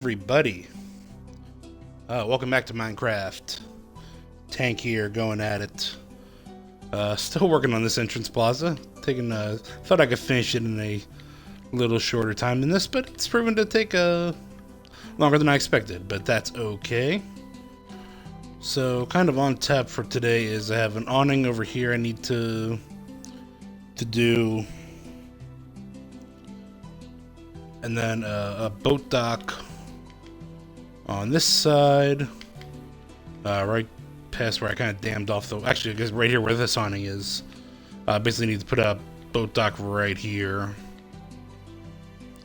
Everybody, welcome back to Minecraft. Tank here, going at it. Still working on this entrance plaza. Thought I could finish it in a little shorter time than this, but it's proven to take longer than I expected. But that's okay. So, kind of on tap for today is I have an awning over here. I need to do, and then a boat dock on this side, right past where I kind of dammed off the. Actually, I guess right here where this awning is. Basically, need to put a boat dock right here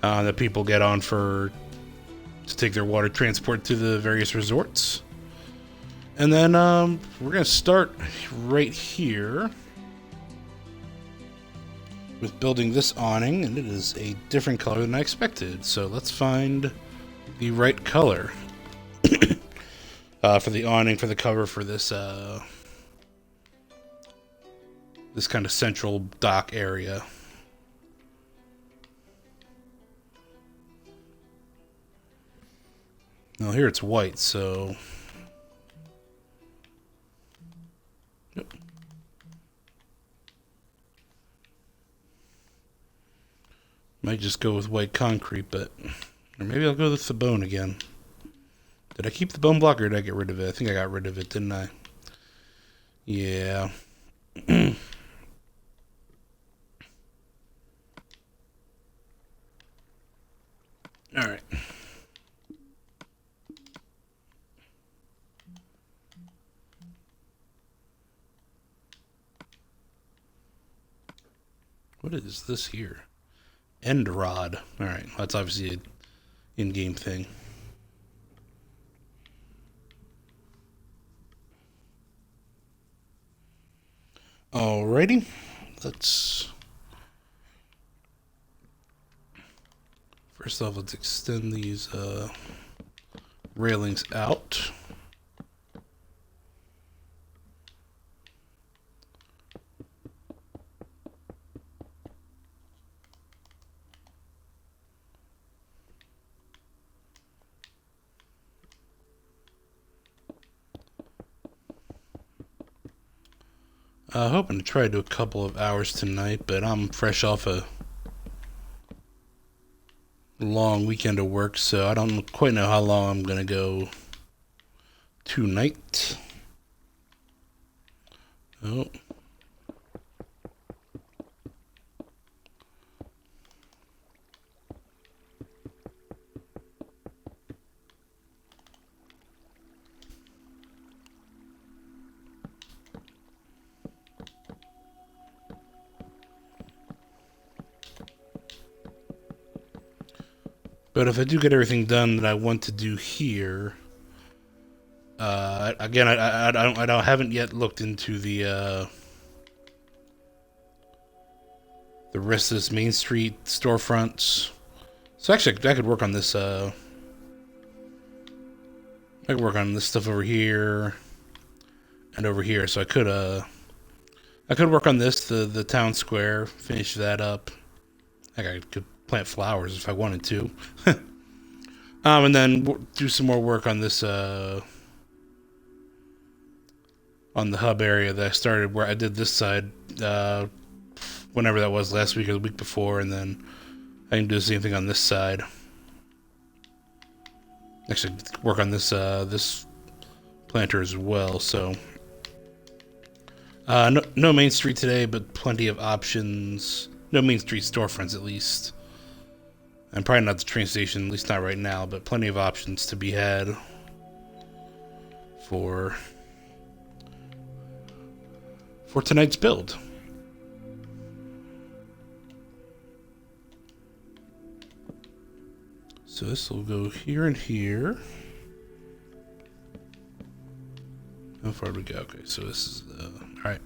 that people get on to take their water transport to the various resorts. And then we're gonna start right here with building this awning, and it is a different color than I expected. So let's find the right color. For the awning, for the cover for this this kind of central dock area. Now here it's white, so yep. Might just go with white concrete, but or maybe I'll go with the bone again. Did I keep the bone block or did I get rid of it? I think I got rid of it, didn't I? Yeah. Alright. What is this here? End rod. Alright, that's obviously an in-game thing. Alrighty, let's first off let's extend these railings out. Hoping to try to do a couple of hours tonight, but I'm fresh off a long weekend of work, so I don't quite know how long I'm gonna go tonight. Oh. But if I do get everything done that I want to do here, again, I haven't yet looked into the rest of this Main Street storefronts. So actually, I could work on this. I could work on this stuff over here and over here. So I could work on this, the town square, finish that up. I could plant flowers if I wanted to. And then do some more work on this on the hub area that I started, where I did this side whenever that was, last week or the week before, and then I can do the same thing on this side. Actually, work on this this planter as well. So no Main Street today, but plenty of options. No Main Street storefronts, at least. And probably not the train station, at least not right now, but plenty of options to be had for tonight's build. So this will go here and here. How far do we go? Okay, so this is all right.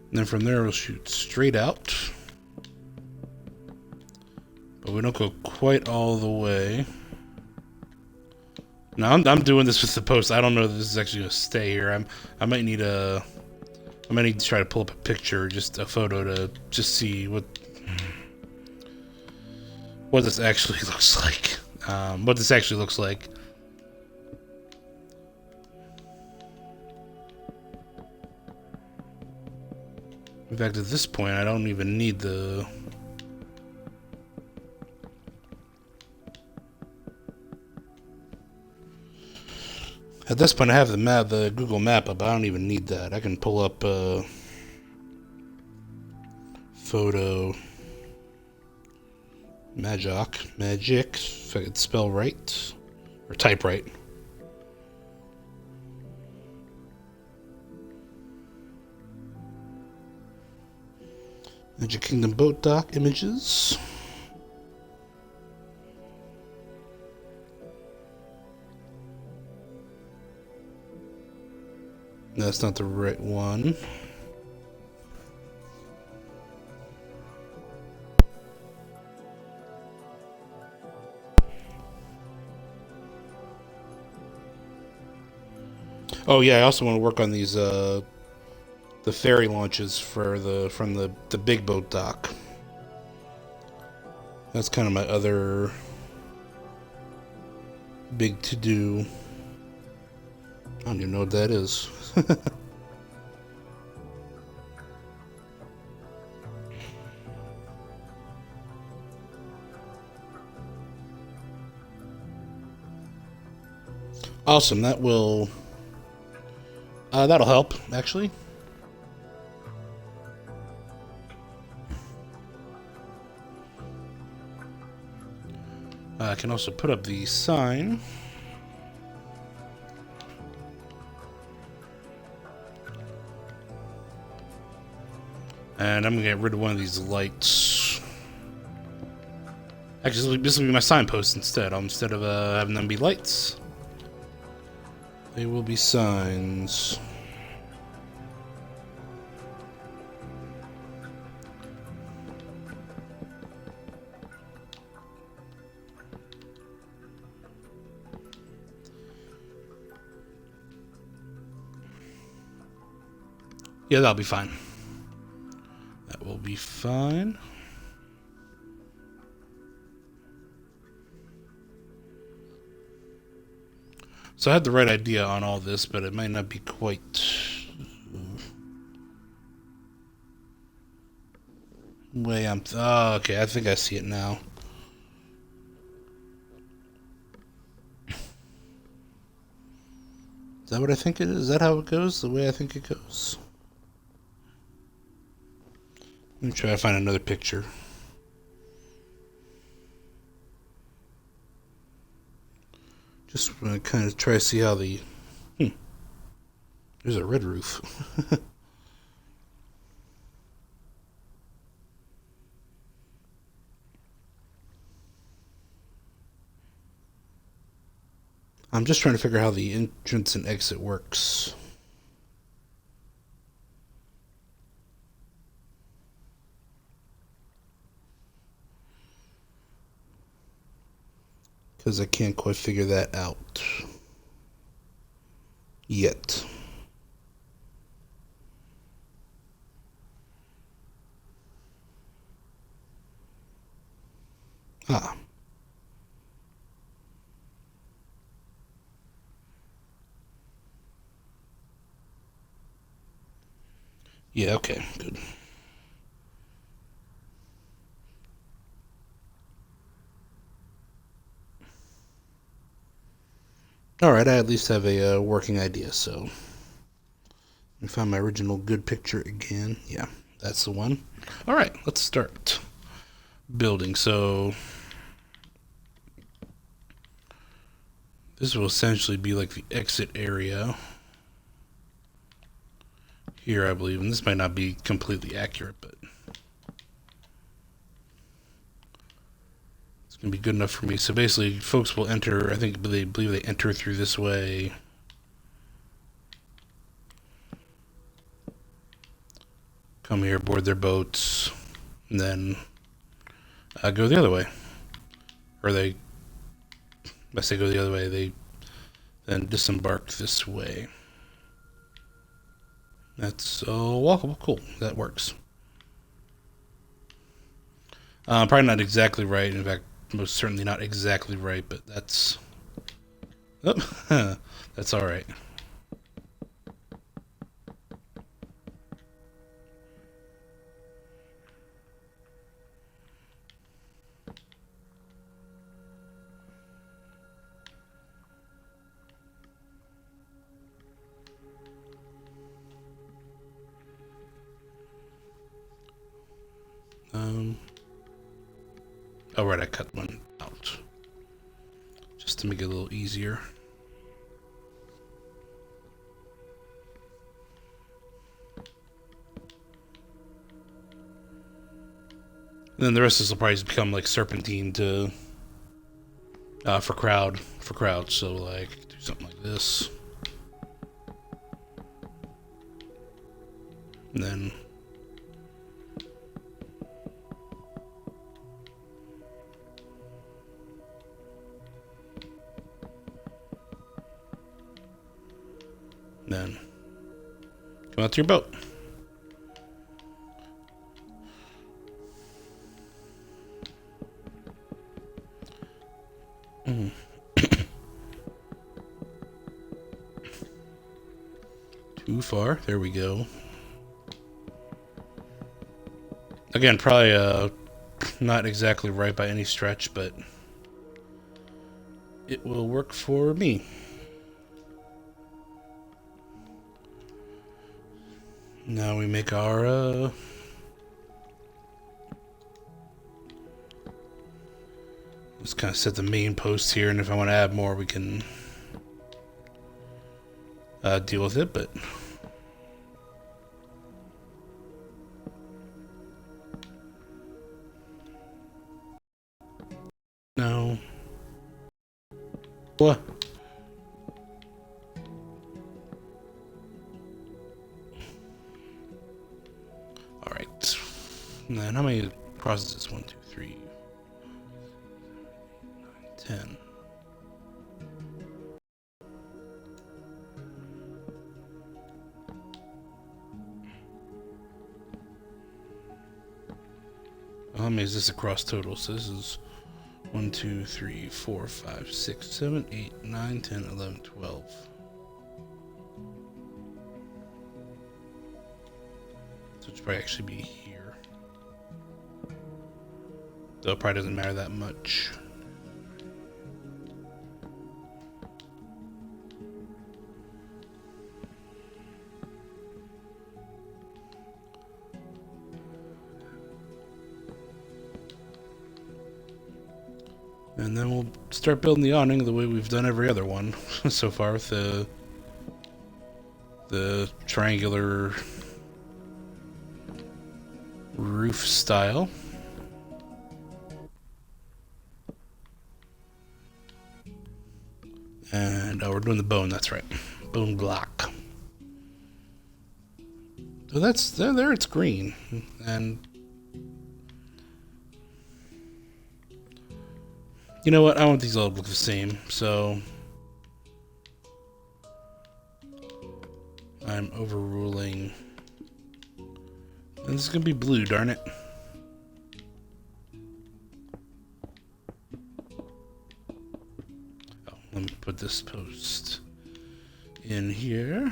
And then from there we'll shoot straight out. But we don't go quite all the way. Now I'm doing this with the post. I don't know that this is actually gonna stay here. I might need a I might need to try to pull up a picture, just a photo, to just see what this actually looks like. What this actually looks like. In fact, at this point, I don't even need the... At this point, I have the map, the Google map up. I don't even need that. I can pull up photo magic, if I could spell right or type right. Magic Kingdom boat dock images. No, that's not the right one. Oh yeah, I also want to work on these the ferry launches for from the big boat dock. That's kind of my other big to do. I don't even know what that is. Awesome, that will that'll help actually. I can also put up the sign. And I'm gonna get rid of one of these lights. Actually, this will be my signpost instead. Instead of having them be lights, they will be signs. Yeah, that'll be fine. That will be fine. So I had the right idea on all this, but it might not be quite... way I'm... Oh, okay, I think I see it now. Is that what I think it is? Is that how it goes? The way I think it goes? Let me try to find another picture. Just want to kind of try to see how the... There's a red roof. I'm just trying to figure out how the entrance and exit works. Because I can't quite figure that out yet. Ah. Yeah, okay, good. Alright, I at least have a working idea, so... Let me find my original good picture again. Yeah, that's the one. Alright, let's start building. So... this will essentially be like the exit area. Here, I believe, and this might not be completely accurate, but... it's going to be good enough for me. So basically, folks will enter, I think they believe they enter through this way. Come here, board their boats, and then go the other way. Or they, I say go the other way, they then disembark this way. That's walkable. Cool. That works. Probably not exactly right. In fact, most certainly not exactly right, but that's... Oh, that's alright. Oh, right, I cut one out. Just to make it a little easier. And then the rest of this will probably become like serpentine to for crowd. So like do something like this, and then come out to your boat. Too far. There we go. Again, probably not exactly right by any stretch, but it will work for me. Now we make our let's kind of set the main post here, and if I want to add more, we can deal with it, but no. What? Alright. And then how many processes? 1, 2, 3, 9, 10. How many is this across total? So this is 1, 2, 3, 4, 5, 6, 7, 8, 9, 10, 11, 12. So it should probably actually be here. Though it probably doesn't matter that much. And then we'll start building the awning the way we've done every other one so far with the triangular roof style. And we're doing the bone, that's right. Bone block. So that's there it's green. And you know what? I want these all to look the same, so I'm overruling. And this is gonna be blue, darn it. Oh, let me put this post in here.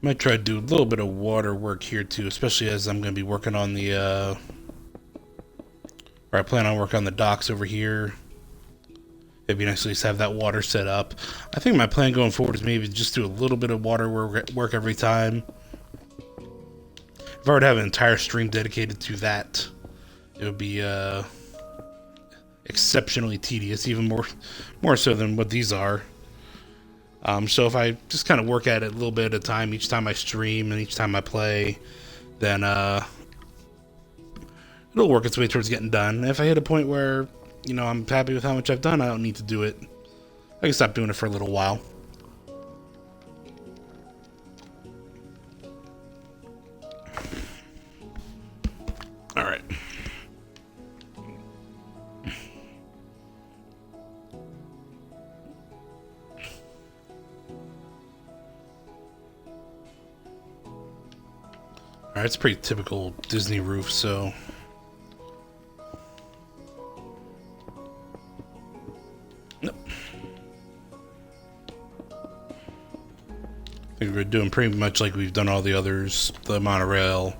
Might try to do a little bit of water work here too, especially as I'm going to be working on the, or I plan on working on the docks over here. It'd be nice to at least have that water set up. I think my plan going forward is maybe just do a little bit of water work every time. If I were to have an entire stream dedicated to that, it would be exceptionally tedious, even more so than what these are. So if I just kind of work at it a little bit at a time, each time I stream and each time I play, then it'll work its way towards getting done. And if I hit a point where, you know, I'm happy with how much I've done, I don't need to do it. I can stop doing it for a little while. Alright, it's a pretty typical Disney roof, so... Nope. I think we're doing pretty much like we've done all the others, the monorail,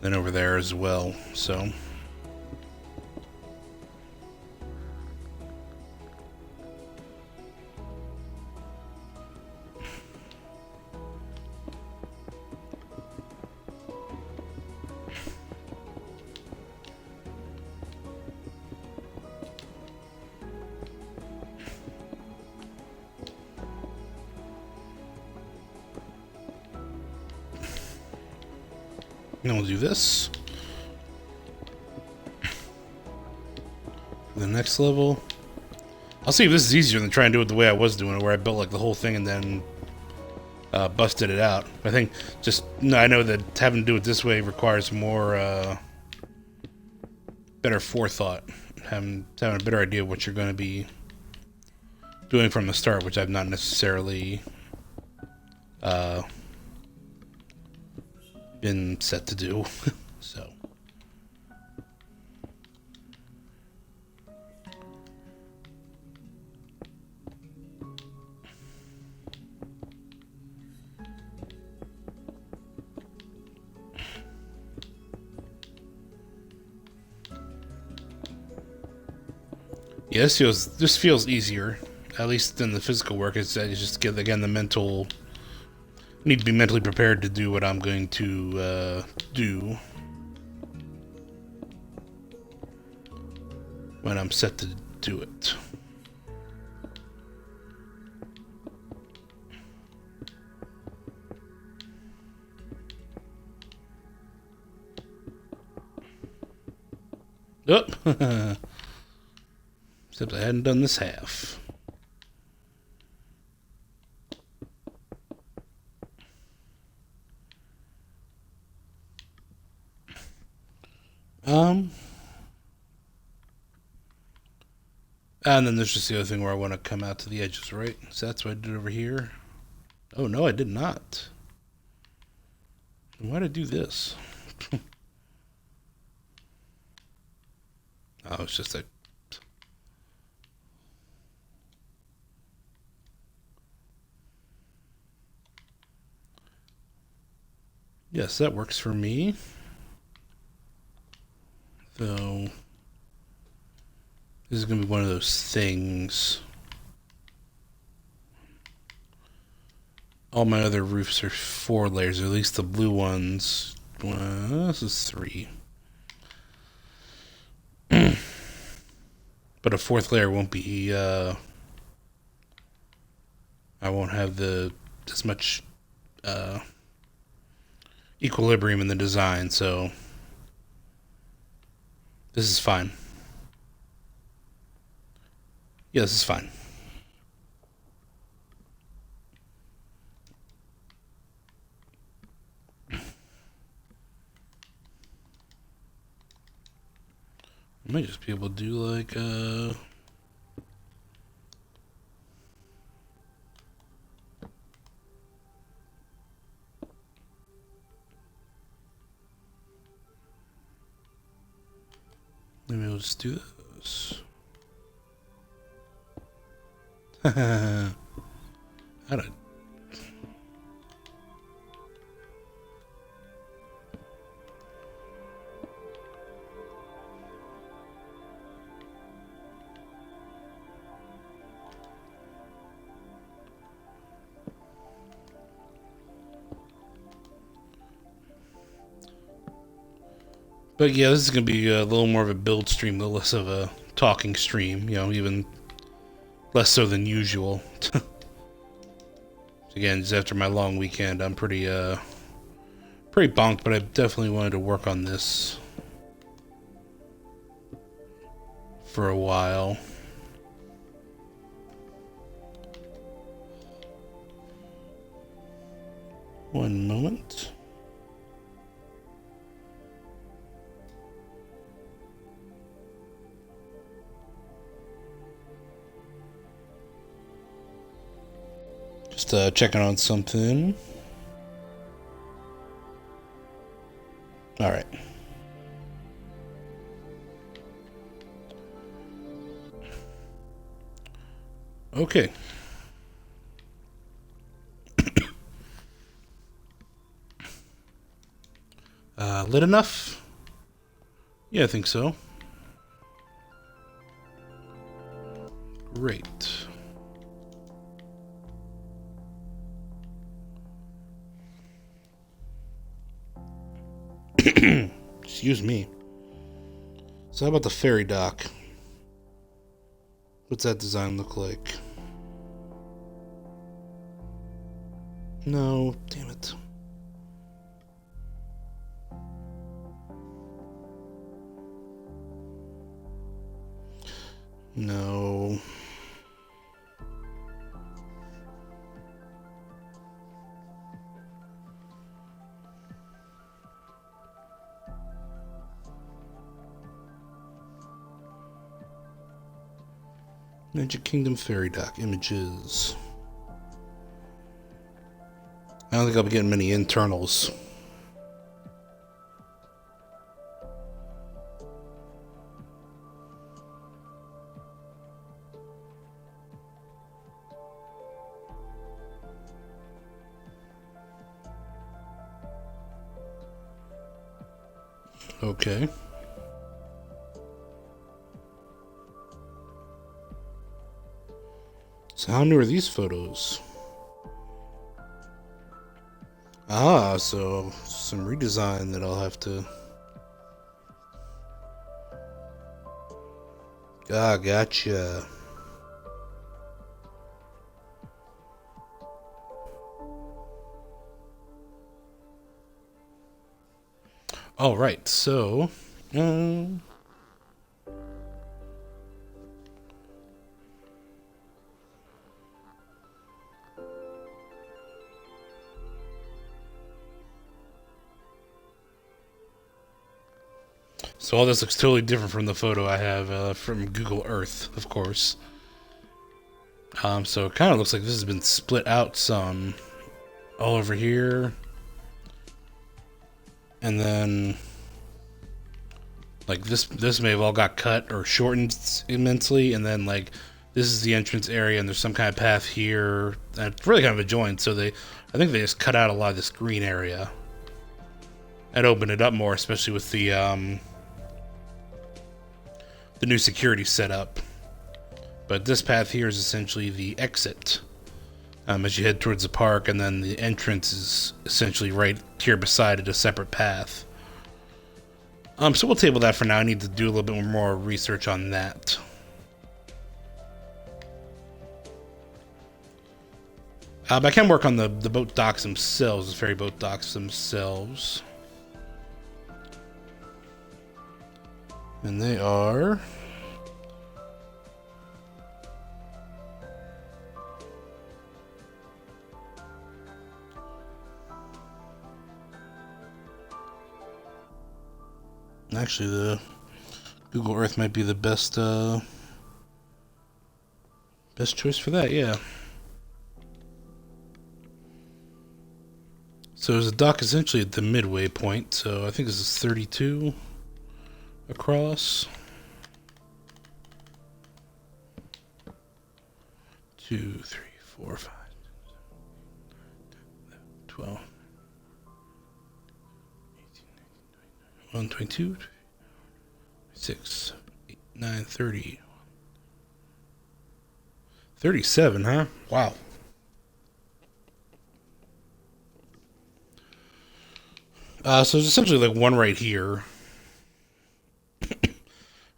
then over there as well, so... Then we'll do this. For the next level. I'll see if this is easier than trying to do it the way I was doing it, where I built like the whole thing and then busted it out. I think just I know that having to do it this way requires more better forethought, having a better idea of what you're going to be doing from the start, which I've not necessarily been set to do. So yeah, this feels easier, at least than the physical work. It's just again the mental. Need to be mentally prepared to do what I'm going to do when I'm set to do it. Oh, except I hadn't done this half. And then there's just the other thing where I want to come out to the edges, right? So that's what I did over here. Oh, no, I did not. Why did I do this? Oh, it's just a... Yes, that works for me. So... This is going to be one of those things. All my other roofs are 4 layers, or at least the blue ones. This is 3. But a 4th layer won't be, I won't have as much, equilibrium in the design, so this is fine. Yeah, this is fine. I might just be able to do like maybe I'll just do this. I don't. But yeah, this is going to be a little more of a build stream, a little less of a talking stream, you know, even less so than usual. Again, just after my long weekend, I'm pretty bonked, but I definitely wanted to work on this for a while. One moment. Just checking on something. All right. Okay. Lit enough? Yeah, I think so. Great. Excuse me. So how about the ferry dock? What's that design look like? No, damn it. No. Magic Kingdom Fairy Dock images. I don't think I'll be getting many internals. Okay. So how new are these photos? Ah, so some redesign that I'll have to... Ah, gotcha. All right, so... So all this looks totally different from the photo I have from Google Earth, of course. So it kind of looks like this has been split out some all over here. And then like this may have all got cut or shortened immensely, and then like this is the entrance area and there's some kind of path here. And it's really kind of a joint, so I think they just cut out a lot of this green area and open it up more, especially with the new security setup. But this path here is essentially the exit as you head towards the park, and then the entrance is essentially right here beside it, a separate path. So we'll table that for now. I need to do a little bit more research on that. But I can work on the boat docks themselves, the ferry boat docks themselves. And they are... Actually, the Google Earth might be the best choice for that, yeah. So there's a dock essentially at the midway point, so I think this is 32 across. 2, 3, 4, 5, 12, 18, 22, 6, 8, 9, 30. 37, huh? Wow. So there's essentially like one right here.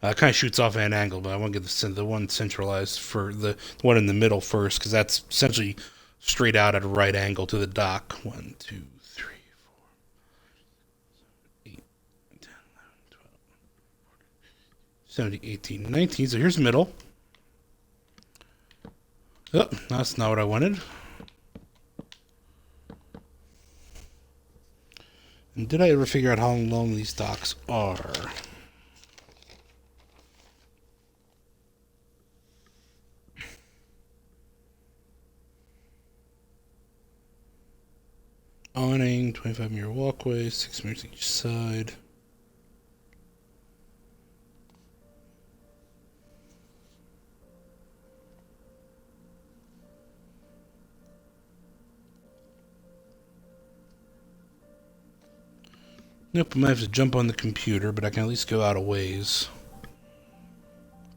Kind of shoots off at an angle, but I want to get the one centralized for the one in the middle first, because that's essentially straight out at a right angle to the dock. 1, 2, 3, 4, 8, 10, 11, 12, 17, 18, 19. So here's the middle. Oh, that's not what I wanted. And did I ever figure out how long these docks are? Awning parking, 25-meter walkway, 6 meters each side. Nope, I might have to jump on the computer, but I can at least go out a ways.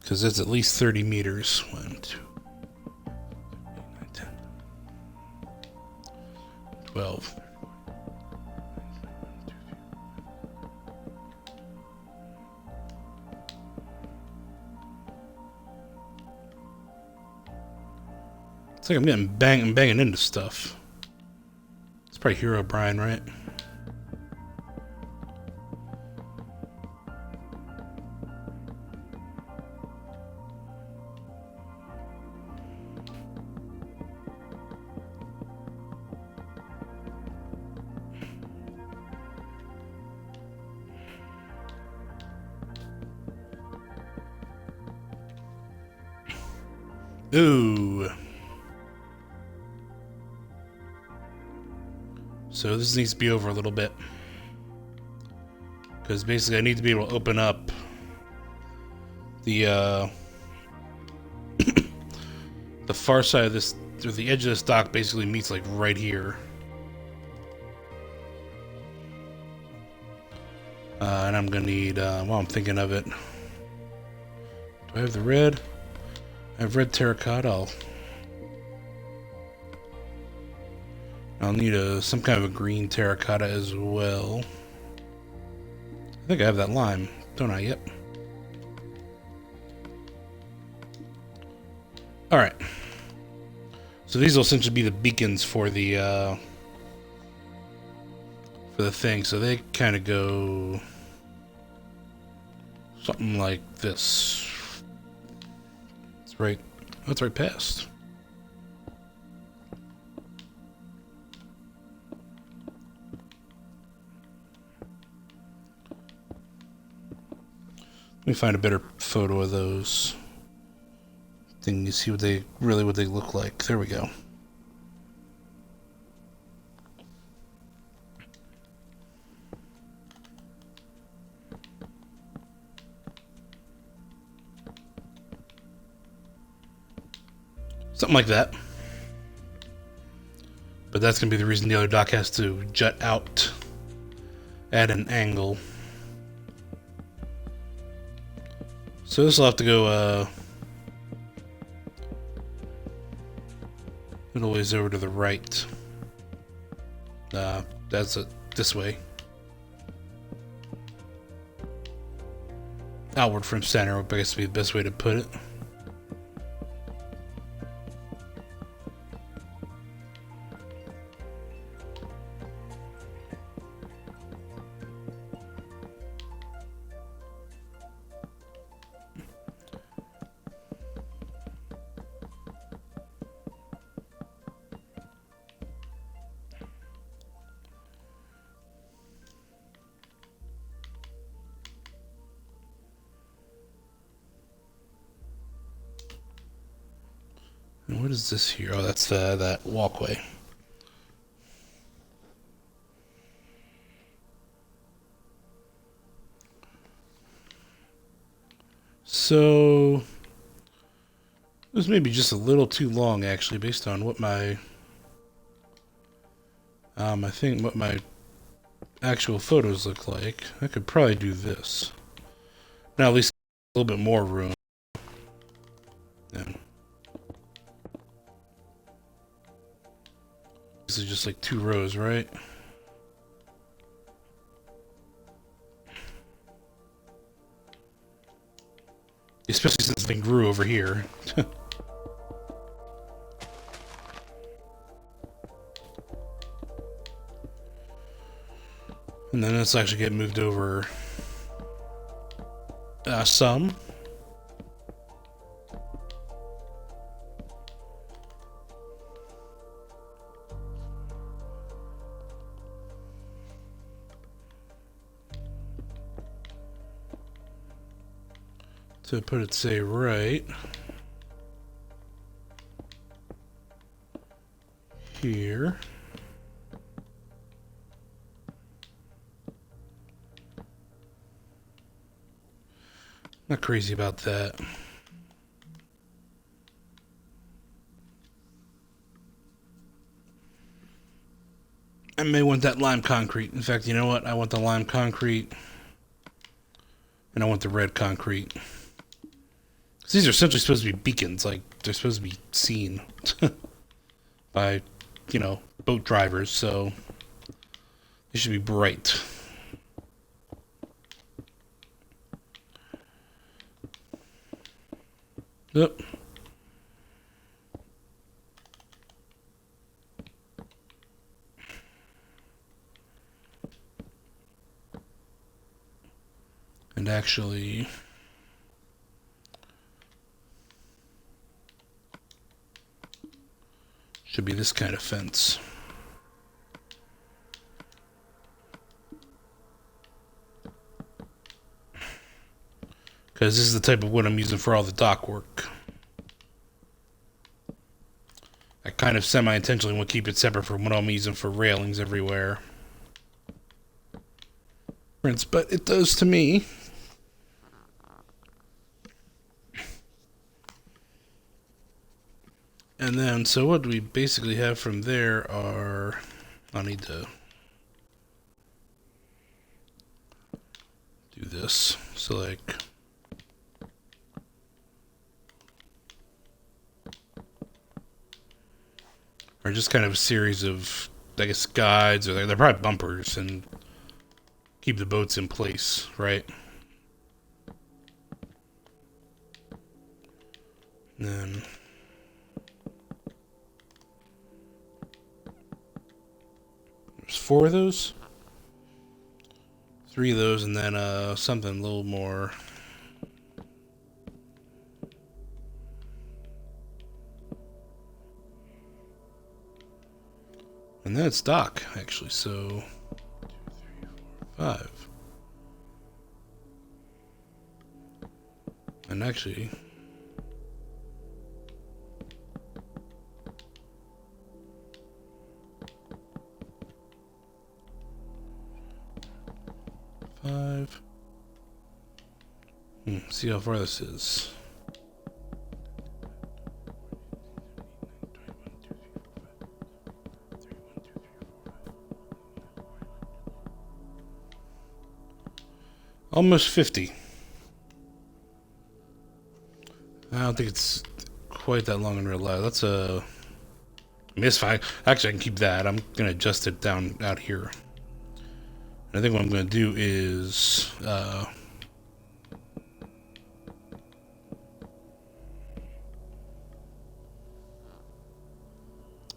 Because it's at least 30 meters. 1, 2, 9, 10, 12. It's like I'm getting banging into stuff. It's probably Hero Brian, right? Ooh. So this needs to be over a little bit. Because basically I need to be able to open up the the far side of this, or the edge of this dock basically meets like right here. And I'm gonna need, while I'm thinking of it, do I have the red? I have red terracotta. I'll need some kind of a green terracotta as well. I think I have that lime, don't I? Yep. Alright. So these will essentially be the beacons for the thing. So they kind of go something like this. That's right. That's right past. Let me find a better photo of those. Then you see what they look like. There we go. Something like that. But that's going to be the reason the other dock has to jut out at an angle. So this will have to go a little ways over to the right. That's it. This way. Outward from center would, I guess, be the best way to put it. And what is this here? Oh, that's that walkway. So this may be just a little too long, actually, based on what my I think what my actual photos look like. I could probably do this. Now at least a little bit more room. Yeah. This is just like 2 rows, right? Especially since the thing grew over here. And then let's actually get moved over some. To put it, say, right here. Not crazy about that. I may want that lime concrete. In fact, you know what? I want the lime concrete. And I want the red concrete. These are essentially supposed to be beacons. Like, they're supposed to be seen by, you know, boat drivers. So, they should be bright. Yep. And actually, should be this kind of fence. Because this is the type of wood I'm using for all the dock work. I kind of semi-intentionally want to keep it separate from what I'm using for railings everywhere. But it does to me. And then, so what we basically have from there are... I need to do this. So, like... or just kind of a series of, I guess, guides, or they're probably bumpers, and keep the boats in place, right? And then... there's 4 of those? 3 of those, and then something a little more... and then it's dock, actually, so... 2, 3, 4, 5. And actually... five. See how far this is. Almost 50. I don't think it's quite that long in real life. That's a... I mean, it's fine. Actually, I can keep that. I'm going to adjust it down out here. And I think what I'm going to do is...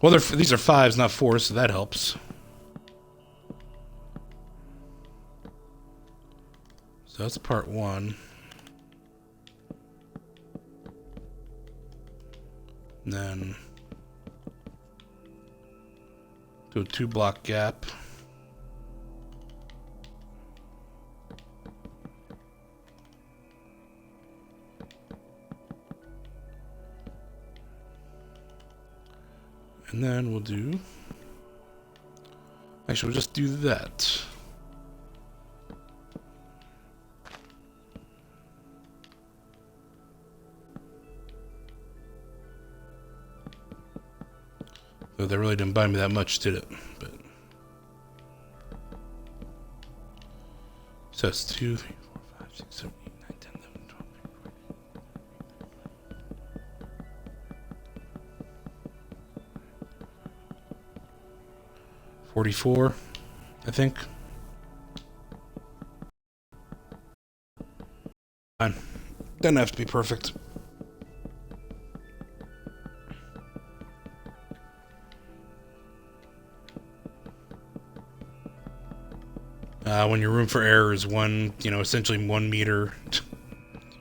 well, these are 5s, not 4s, so that helps. So that's part 1. And then do a 2-block gap. And then we'll do... actually, we'll just do that. Though that really didn't buy me that much, did it? But so that's 2, 3, 4, 5, 6, 7, 8, 9, 10, 11, 12, 44, I think. Fine. Doesn't have to be perfect. When your room for error is essentially 1 meter,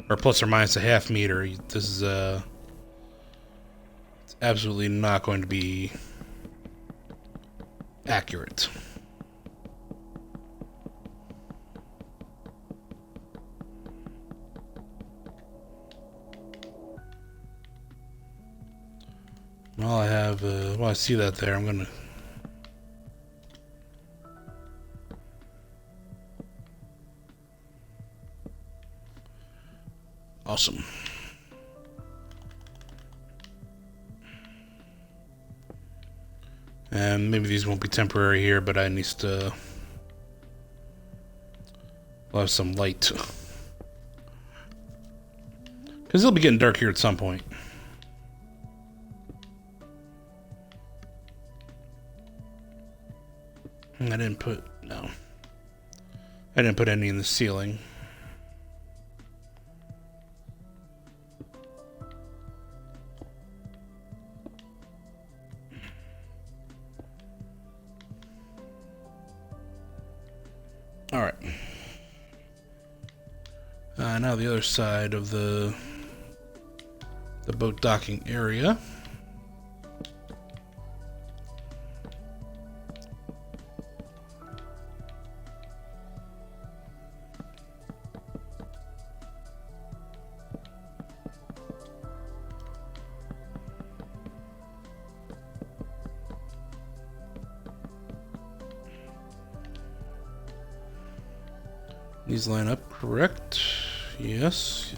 or plus or minus a half meter, this is it's absolutely not going to be accurate. While I have, while I see that there, I'm gonna. Awesome. And maybe these won't be temporary here, but I need to have some light. Because it'll be getting dark here at some point. I didn't put any in the ceiling. All right. Now the other side of the boat docking area. These line up correct. Yes.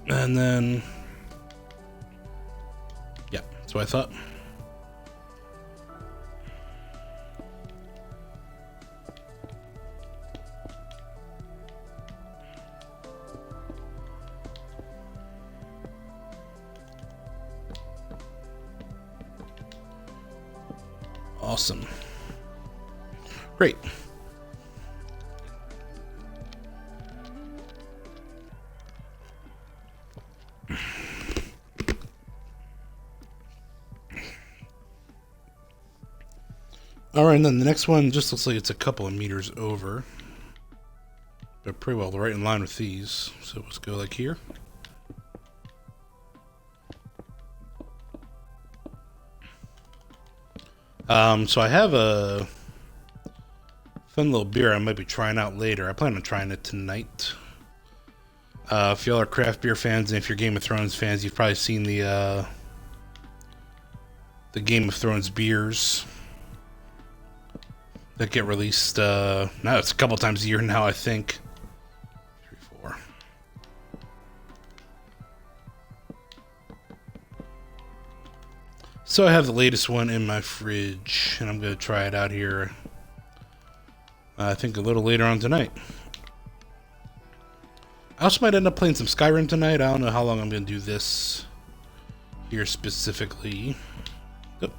And then, yeah, that's what I thought. Awesome. Great. All right, and then the next one just looks like it's a couple of meters over. But pretty well right in line with these. So let's go like here. So I have a fun little beer I might be trying out later. I plan on trying it tonight. If y'all are craft beer fans and if you're Game of Thrones fans, you've probably seen the Game of Thrones beers that get released. Now it's a couple times a year now, I think. 3, 4. So I have the latest one in my fridge, and I'm going to try it out here. I think a little later on tonight. I also might end up playing some Skyrim tonight. I don't know how long I'm going to do this here specifically. Yep.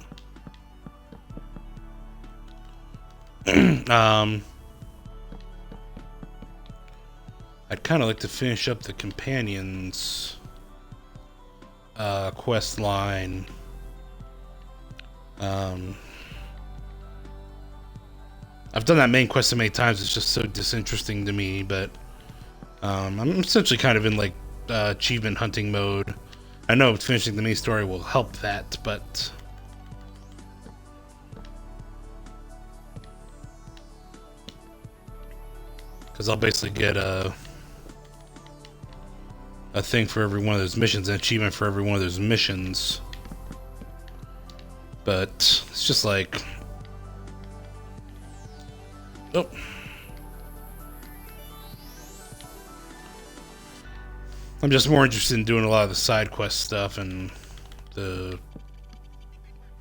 I'd kind of like to finish up the companions quest line. I've done that main quest so many times, it's just so disinteresting to me, but I'm essentially kind of in like achievement hunting mode. I know finishing the main story will help that, but because I'll basically get a thing for every one of those missions, an achievement for every one of those missions. But it's just like, oh, I'm just more interested in doing a lot of the side quest stuff and the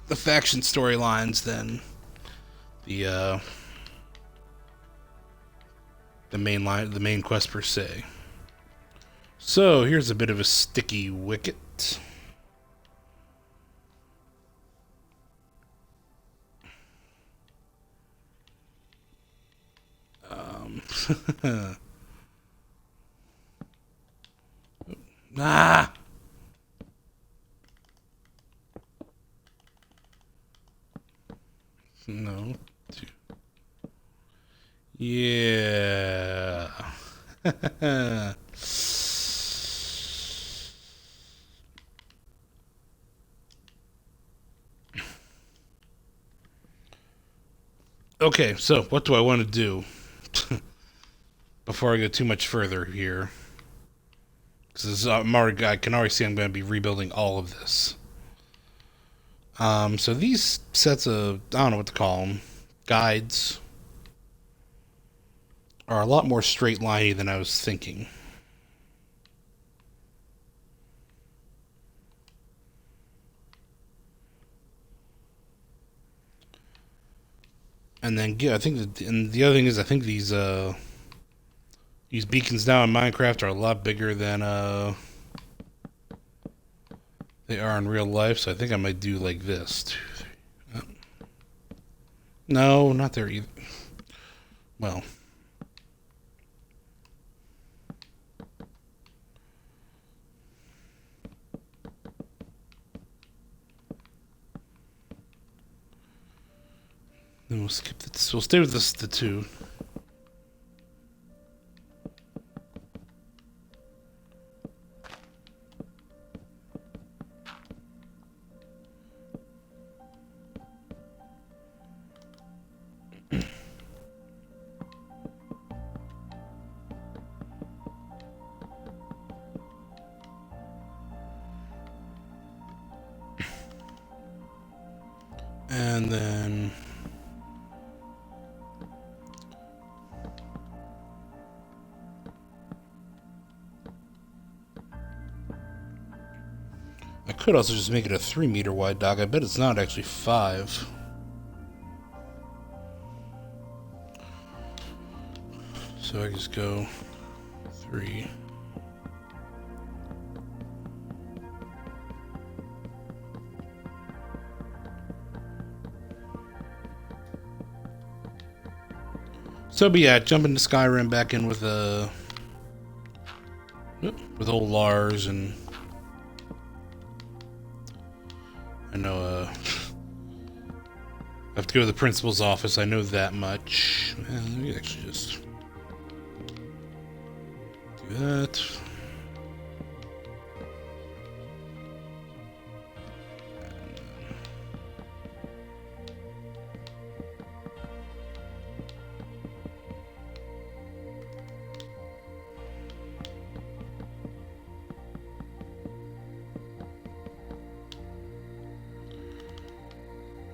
faction storylines than the main quest per se. So here's a bit of a sticky wicket. Ah. No. Yeah. Okay, so what do I want to do before I go too much further here? Because I can already see I'm going to be rebuilding all of this. So these sets of, I don't know what to call them, guides, are a lot more straight liney than I was thinking. And then yeah, I think and the other thing is I think these beacons now in Minecraft are a lot bigger than they are in real life. So I think I might do like this. 2, 3. No, not there either. Well. Then we'll skip this. We'll stay with this, the 2. And then I could also just make it a 3-meter wide dock. I bet it's not actually 5. So I just go 3. So, but yeah, jump into Skyrim back in with old Lars, and I know I have to go to the principal's office. I know that much. Let me actually just do that.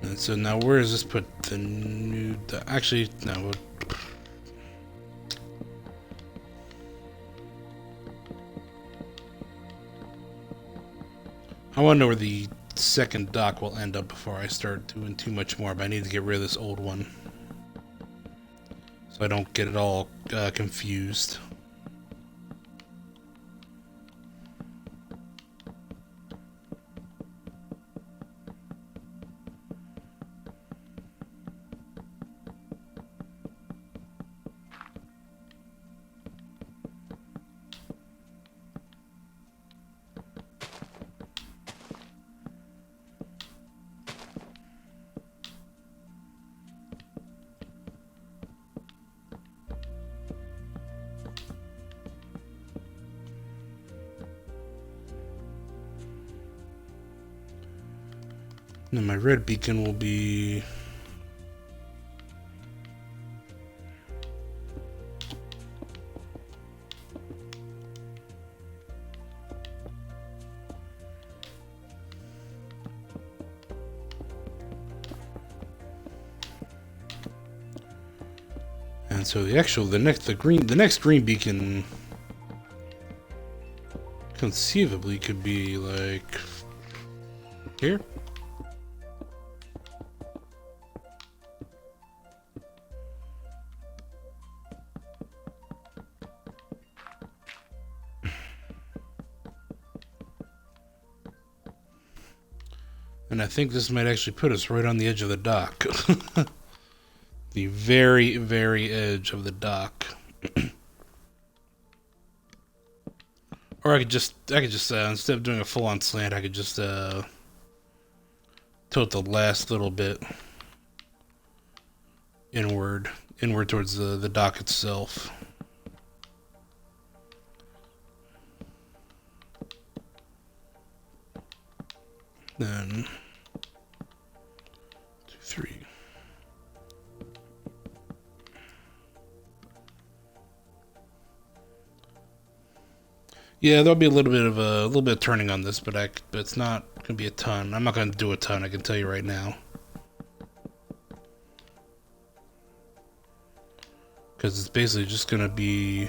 And so now where does this put the new... Actually, no. I want to know where the second dock will end up before I start doing too much more, but I need to get rid of this old one so I don't get it all confused. And then my red beacon will be... And so the next green beacon conceivably could be like here. And I think this might actually put us right on the edge of the dock. The very, very edge of the dock. Or I could just instead of doing a full-on slant, I could just tilt the last little bit inward towards the dock itself. Then 2, 3. Yeah, there'll be a little bit of turning on this, but it's not gonna be a ton. I'm not gonna do a ton. I can tell you right now. because it's basically just gonna be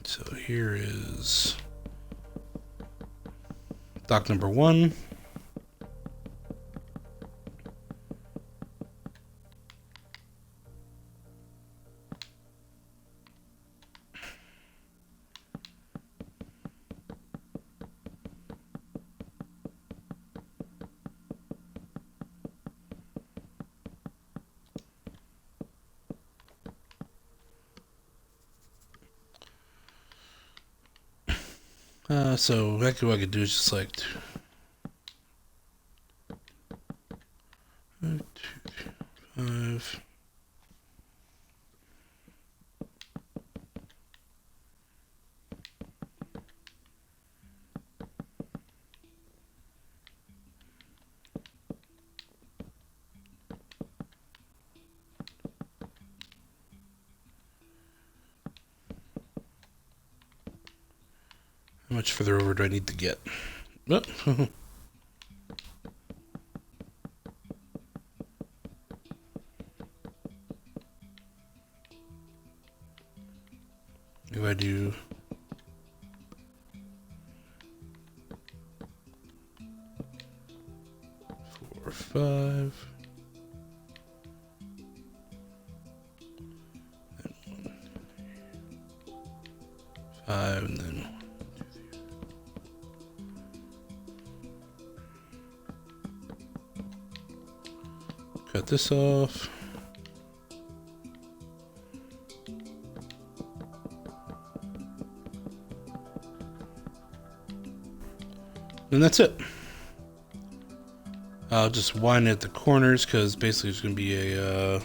so here is dock number 1. So actually what I could do is just like 2, 5. How much further over do I need to get? Oh. If I do 4, 5, then 5, and then cut this off. And that's it. I'll just wind at the corners because basically it's going to be a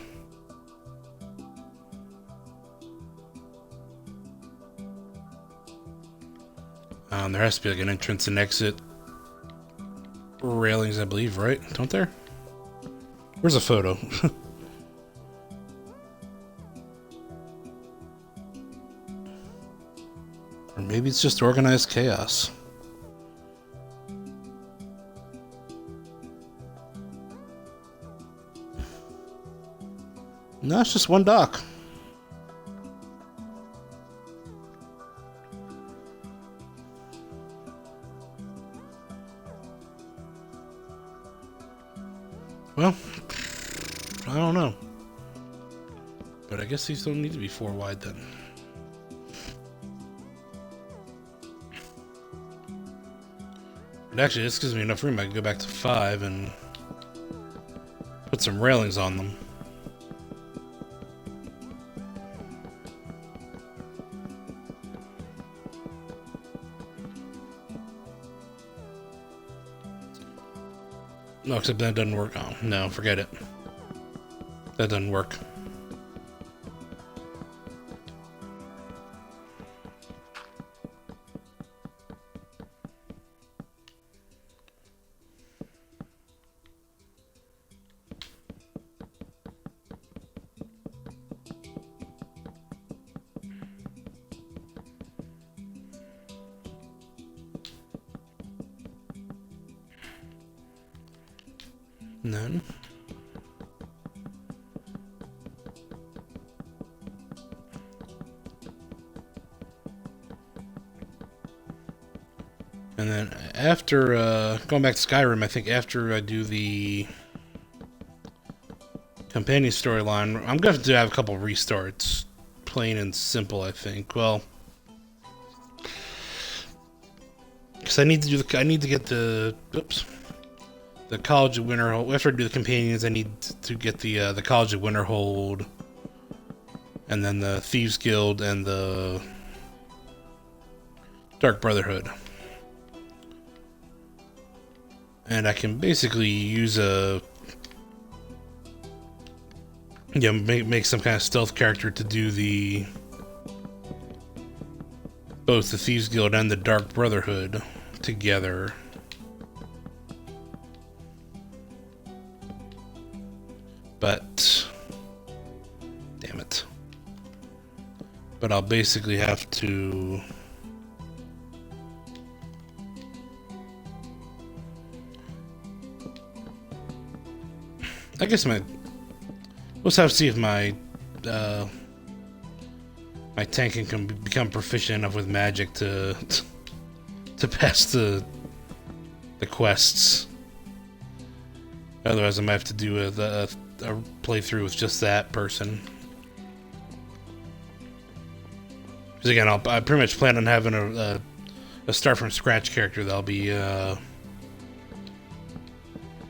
there has to be like an entrance and exit railings, I believe, right? Don't there? Where's a photo? Or maybe it's just organized chaos. No, it's just one dock. Well, I don't know. But I guess these don't need to be 4 wide then. But actually, this gives me enough room. I can go back to 5 and put some railings on them. No, except that doesn't work. Oh, no, forget it. That doesn't work. None. And then after going back to Skyrim, I think after I do the companion storyline, I'm going to have to have a couple restarts. Plain and simple, I think. Well, because I need to do I need to get the the College of Winterhold. After I do the companions, I need to get the College of Winterhold, and then the Thieves Guild and the Dark Brotherhood. And I can basically use a make some kind of stealth character to do the both the Thieves Guild and the Dark Brotherhood together. But damn it. But I'll basically have to I guess let's have to see if my my tanking can become proficient enough with magic to pass the quests. Otherwise, I might have to do a playthrough with just that person. Because again, I pretty much plan on having a start from scratch character that'll be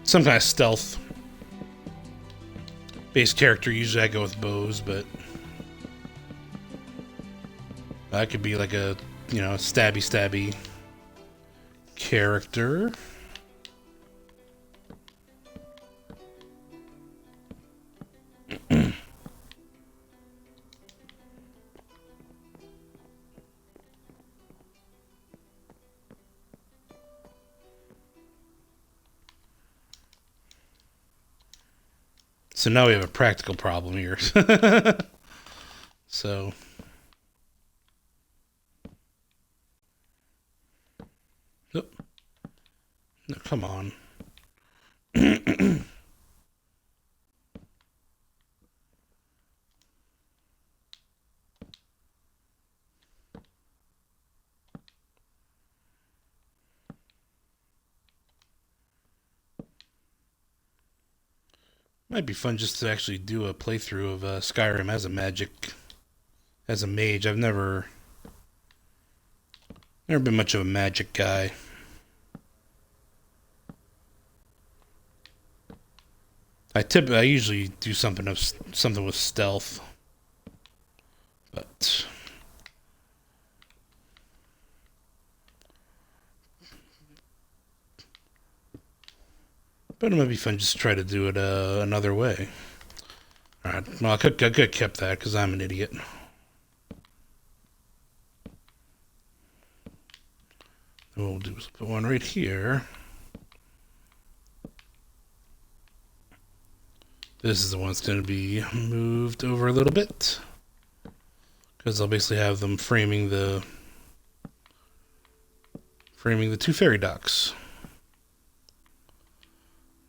some kind of stealth based character. Usually I go with bows, but that could be like a, you know, stabby character. So now we have a practical problem here. So oh. No, come on. Might be fun just to actually do a playthrough of Skyrim as a mage. I've never been much of a magic guy. I usually do something with stealth, but it might be fun just to try to do it another way. Alright, well, I could have kept that because I'm an idiot. What we'll do is put one right here. This is the one that's going to be moved over a little bit, because I'll basically have them framing the two fairy docks.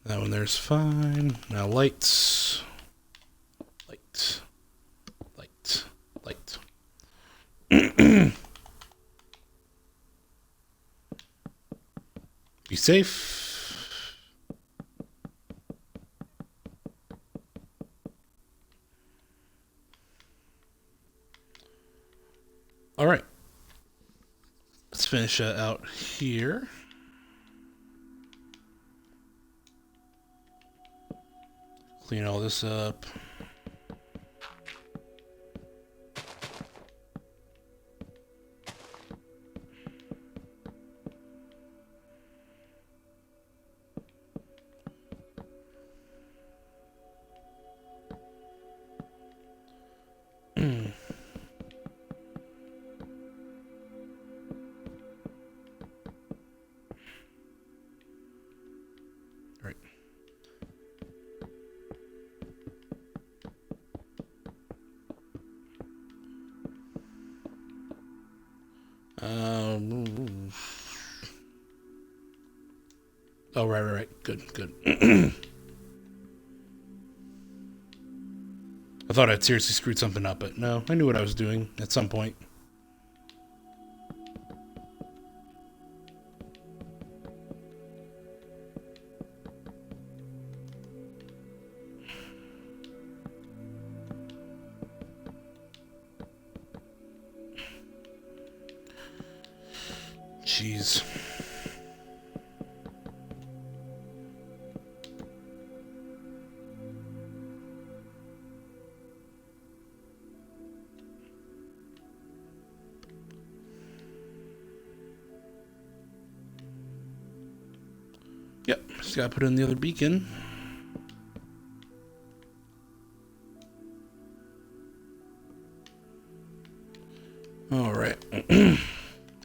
That one there's fine. Now lights. Light. Light. Light. Be safe. All right. Let's finish out here. Clean all this up. Right. Oh, right. Good. I thought I'd seriously screwed something up, but no, I knew what I was doing at some point. Jeez. Yep, just gotta put in the other beacon. All right.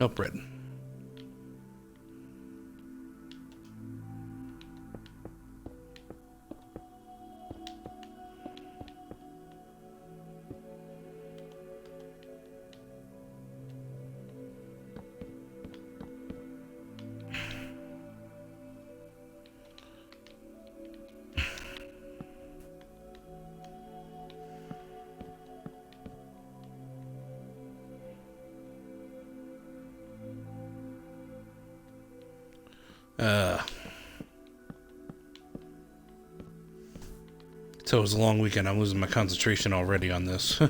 Oh, bread. So it was a long weekend. I'm losing my concentration already on this. All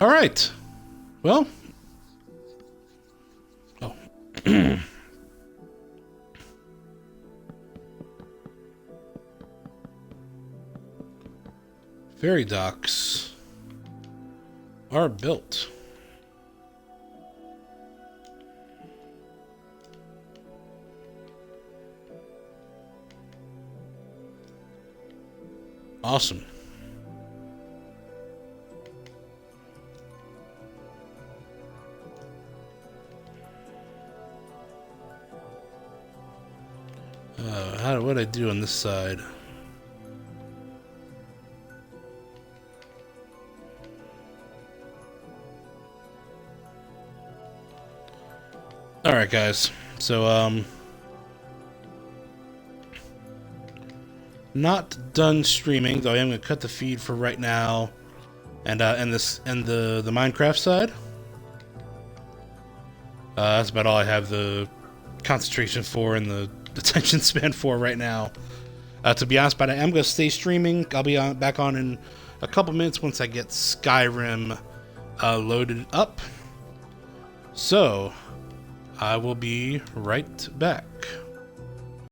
right. Well. Oh. Ferry docks are built. Awesome. What do I do on this side? All right, guys. So, not done streaming, though I am going to cut the feed for right now, and the Minecraft side. That's about all I have the concentration for and the attention span for right now. To be honest, but I am going to stay streaming. I'll be back on in a couple minutes once I get Skyrim loaded up. So, I will be right back.